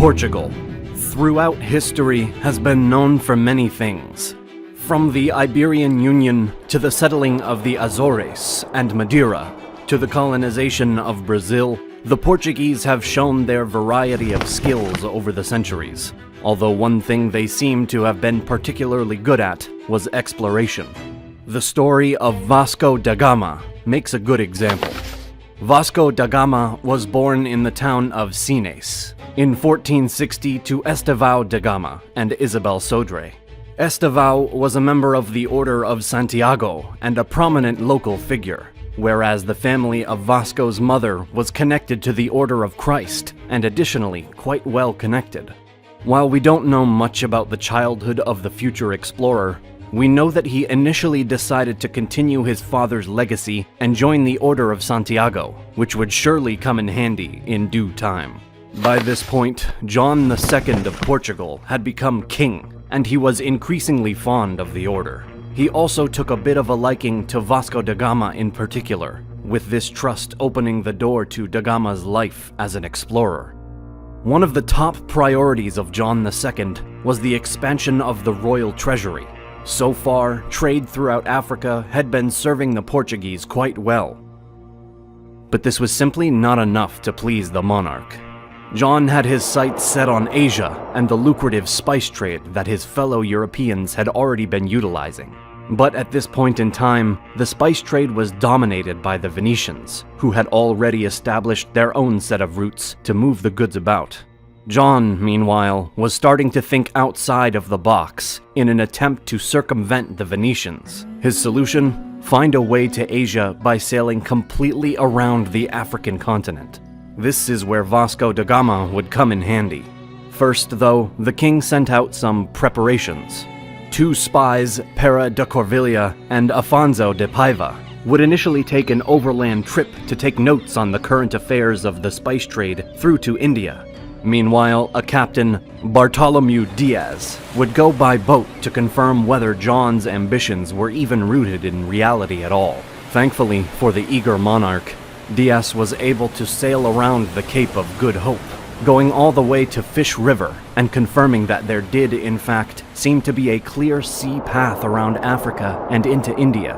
Portugal, throughout history, has been known for many things. From the Iberian Union to the settling of the Azores and Madeira, to the colonization of Brazil, the Portuguese have shown their variety of skills over the centuries, although one thing they seem to have been particularly good at was exploration. The story of Vasco da Gama makes a good example. Vasco da Gama was born in the town of Sines in 1460 to Estevão da Gama and Isabel Sodré. Estevão was a member of the Order of Santiago and a prominent local figure, whereas the family of Vasco's mother was connected to the Order of Christ and additionally quite well connected. While we don't know much about the childhood of the future explorer, we know that he initially decided to continue his father's legacy and join the Order of Santiago, which would surely come in handy in due time. By this point, John II of Portugal had become king, and he was increasingly fond of the order. He also took a bit of a liking to Vasco da Gama in particular, with this trust opening the door to da Gama's life as an explorer. One of the top priorities of John II was the expansion of the royal treasury. So far, trade throughout Africa had been serving the Portuguese quite well. But this was simply not enough to please the monarch. John had his sights set on Asia and the lucrative spice trade that his fellow Europeans had already been utilizing. But at this point in time, the spice trade was dominated by the Venetians, who had already established their own set of routes to move the goods about. John, meanwhile, was starting to think outside of the box in an attempt to circumvent the Venetians. His solution? Find a way to Asia by sailing completely around the African continent. This is where Vasco da Gama would come in handy. First, though, the king sent out some preparations. 2 spies, Pera de Corvilha and Afonso de Paiva, would initially take an overland trip to take notes on the current affairs of the spice trade through to India. Meanwhile, a captain, Bartolomeu Diaz, would go by boat to confirm whether John's ambitions were even rooted in reality at all. Thankfully for the eager monarch, Diaz was able to sail around the Cape of Good Hope, going all the way to Fish River and confirming that there did, in fact, seem to be a clear sea path around Africa and into India.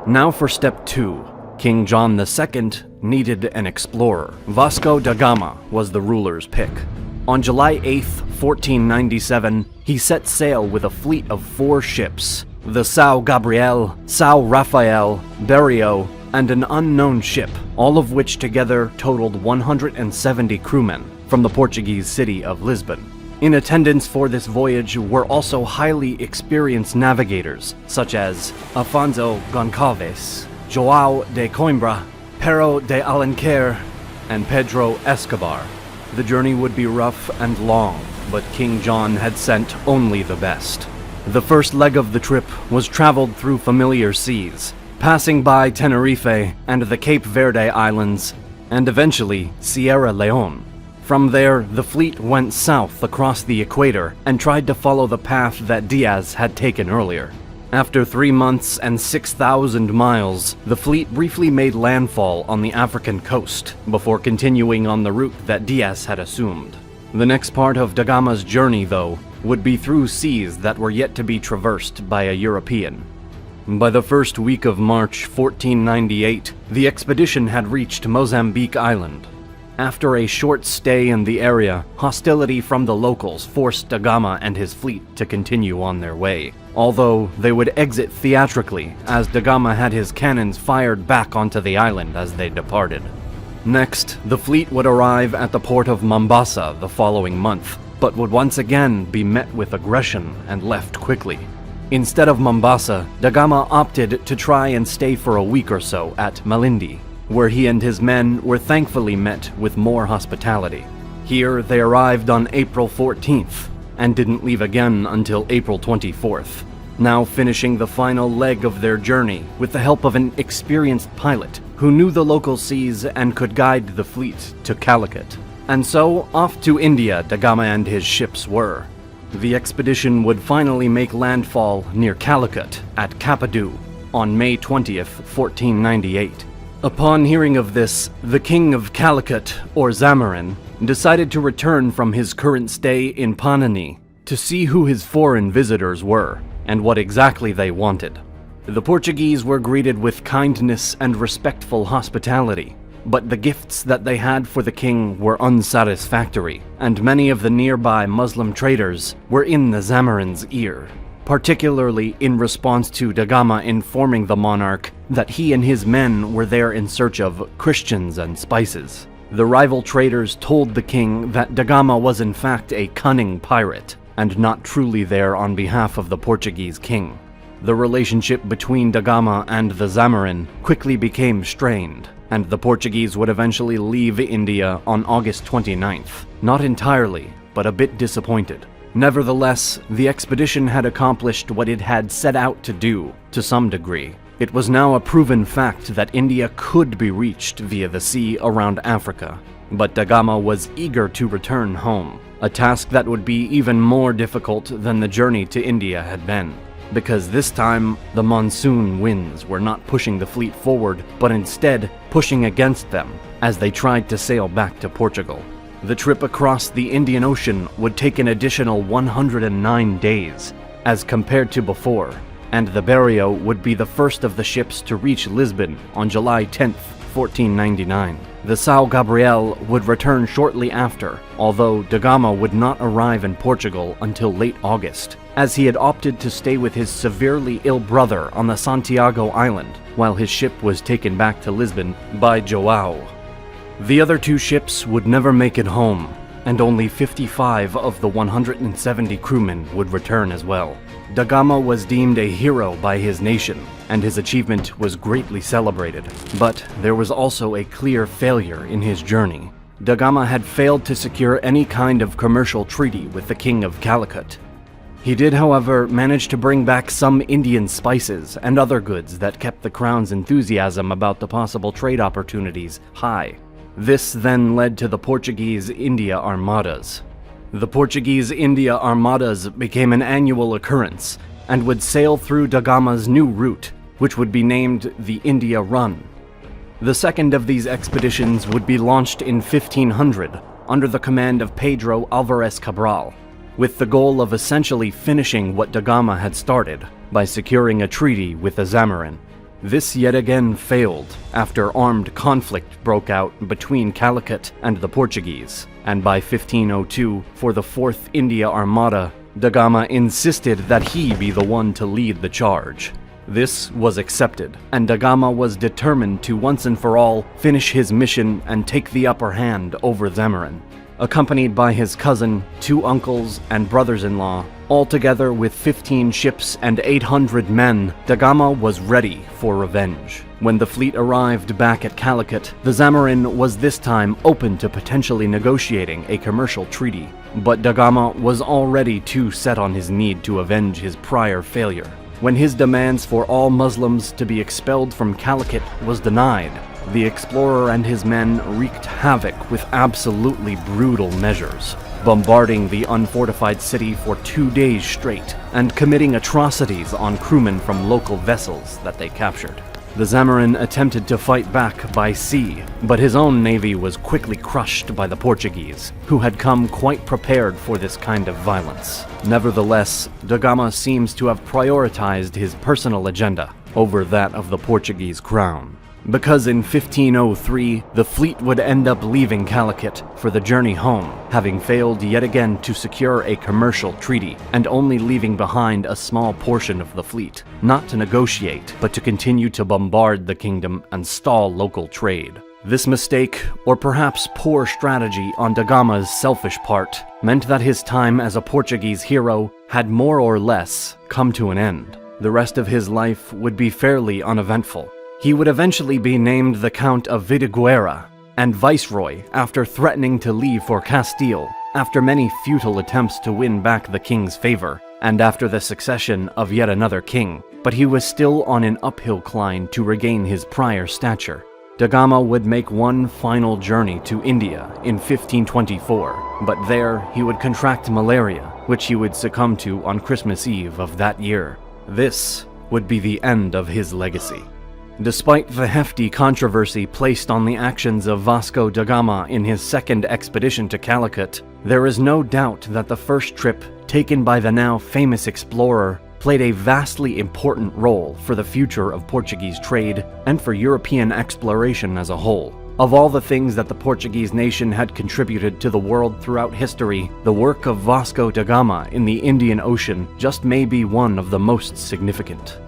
Now for step 2. King John II needed an explorer. Vasco da Gama was the ruler's pick. On July 8th, 1497, he set sail with a fleet of 4 ships, the Sao Gabriel, Sao Rafael, Berrio, and an unknown ship, all of which together totaled 170 crewmen from the Portuguese city of Lisbon. In attendance for this voyage were also highly experienced navigators, such as Afonso Goncalves, João de Coimbra, Pero de Alenquer, and Pedro Escobar. The journey would be rough and long, but King John had sent only the best. The first leg of the trip was traveled through familiar seas, passing by Tenerife and the Cape Verde Islands, and eventually Sierra Leone. From there, the fleet went south across the equator and tried to follow the path that Diaz had taken earlier. After 3 months and 6,000 miles, the fleet briefly made landfall on the African coast before continuing on the route that Diaz had assumed. The next part of da Gama's journey, though, would be through seas that were yet to be traversed by a European. By the first week of March 1498, the expedition had reached Mozambique Island. After a short stay in the area, hostility from the locals forced da Gama and his fleet to continue on their way, although they would exit theatrically as da Gama had his cannons fired back onto the island as they departed. Next, the fleet would arrive at the port of Mombasa the following month, but would once again be met with aggression and left quickly. Instead of Mombasa, da Gama opted to try and stay for a week or so at Malindi, where he and his men were thankfully met with more hospitality. Here they arrived on April 14th, and didn't leave again until April 24th, now finishing the final leg of their journey with the help of an experienced pilot who knew the local seas and could guide the fleet to Calicut. And so, off to India da Gama and his ships were. The expedition would finally make landfall near Calicut at Kappadu on May 20th, 1498. Upon hearing of this, the king of Calicut, or Zamarin, decided to return from his current stay in Panani to see who his foreign visitors were and what exactly they wanted. The Portuguese were greeted with kindness and respectful hospitality, but the gifts that they had for the king were unsatisfactory, and many of the nearby Muslim traders were in the Zamorin's ear, particularly in response to Da Gama informing the monarch that he and his men were there in search of Christians and spices. The rival traders told the king that Da Gama was in fact a cunning pirate, and not truly there on behalf of the Portuguese king. The relationship between Da Gama and the Zamorin quickly became strained, and the Portuguese would eventually leave India on August 29th, not entirely, but a bit disappointed. Nevertheless, the expedition had accomplished what it had set out to do, to some degree. It was now a proven fact that India could be reached via the sea around Africa, but Da Gama was eager to return home, a task that would be even more difficult than the journey to India had been, because this time the monsoon winds were not pushing the fleet forward, but instead pushing against them as they tried to sail back to Portugal. The trip across the Indian Ocean would take an additional 109 days, as compared to before, and the Berrio would be the first of the ships to reach Lisbon on July 10th, 1499. The Sao Gabriel would return shortly after, although Da Gama would not arrive in Portugal until late August, as he had opted to stay with his severely ill brother on the Santiago island, while his ship was taken back to Lisbon by Joao. The other two ships would never make it home, and only 55 of the 170 crewmen would return as well. Da Gama was deemed a hero by his nation, and his achievement was greatly celebrated. But there was also a clear failure in his journey. Da Gama had failed to secure any kind of commercial treaty with the king of Calicut. He did, however, manage to bring back some Indian spices and other goods that kept the crown's enthusiasm about the possible trade opportunities high. This then led to the Portuguese India Armadas. The Portuguese India Armadas became an annual occurrence and would sail through Da Gama's new route, which would be named the India Run. The second of these expeditions would be launched in 1500 under the command of Pedro Alvarez Cabral, with the goal of essentially finishing what Da Gama had started by securing a treaty with the Zamorin. This yet again failed after armed conflict broke out between Calicut and the Portuguese, and by 1502, for the Fourth India Armada, Da Gama insisted that he be the one to lead the charge. This was accepted, and Da Gama was determined to once and for all finish his mission and take the upper hand over Zamorin. Accompanied by his cousin, 2 uncles, and brothers-in-law, altogether with 15 ships and 800 men, Da Gama was ready for revenge. When the fleet arrived back at Calicut, the Zamorin was this time open to potentially negotiating a commercial treaty, but Da Gama was already too set on his need to avenge his prior failure. When his demands for all Muslims to be expelled from Calicut was denied, the explorer and his men wreaked havoc with absolutely brutal measures, bombarding the unfortified city for 2 days straight and committing atrocities on crewmen from local vessels that they captured. The Zamorin attempted to fight back by sea, but his own navy was quickly crushed by the Portuguese, who had come quite prepared for this kind of violence. Nevertheless, Da Gama seems to have prioritized his personal agenda over that of the Portuguese crown, because in 1503, the fleet would end up leaving Calicut for the journey home, having failed yet again to secure a commercial treaty, and only leaving behind a small portion of the fleet, not to negotiate, but to continue to bombard the kingdom and stall local trade. This mistake, or perhaps poor strategy on Da Gama's selfish part, meant that his time as a Portuguese hero had more or less come to an end. The rest of his life would be fairly uneventful. He would eventually be named the Count of Vidigueira and Viceroy after threatening to leave for Castile after many futile attempts to win back the king's favor and after the succession of yet another king, but he was still on an uphill climb to regain his prior stature. Da Gama would make one final journey to India in 1524, but there he would contract malaria, which he would succumb to on Christmas Eve of that year. This would be the end of his legacy. Despite the hefty controversy placed on the actions of Vasco da Gama in his second expedition to Calicut, there is no doubt that the first trip, taken by the now famous explorer, played a vastly important role for the future of Portuguese trade and for European exploration as a whole. Of all the things that the Portuguese nation had contributed to the world throughout history, the work of Vasco da Gama in the Indian Ocean just may be one of the most significant.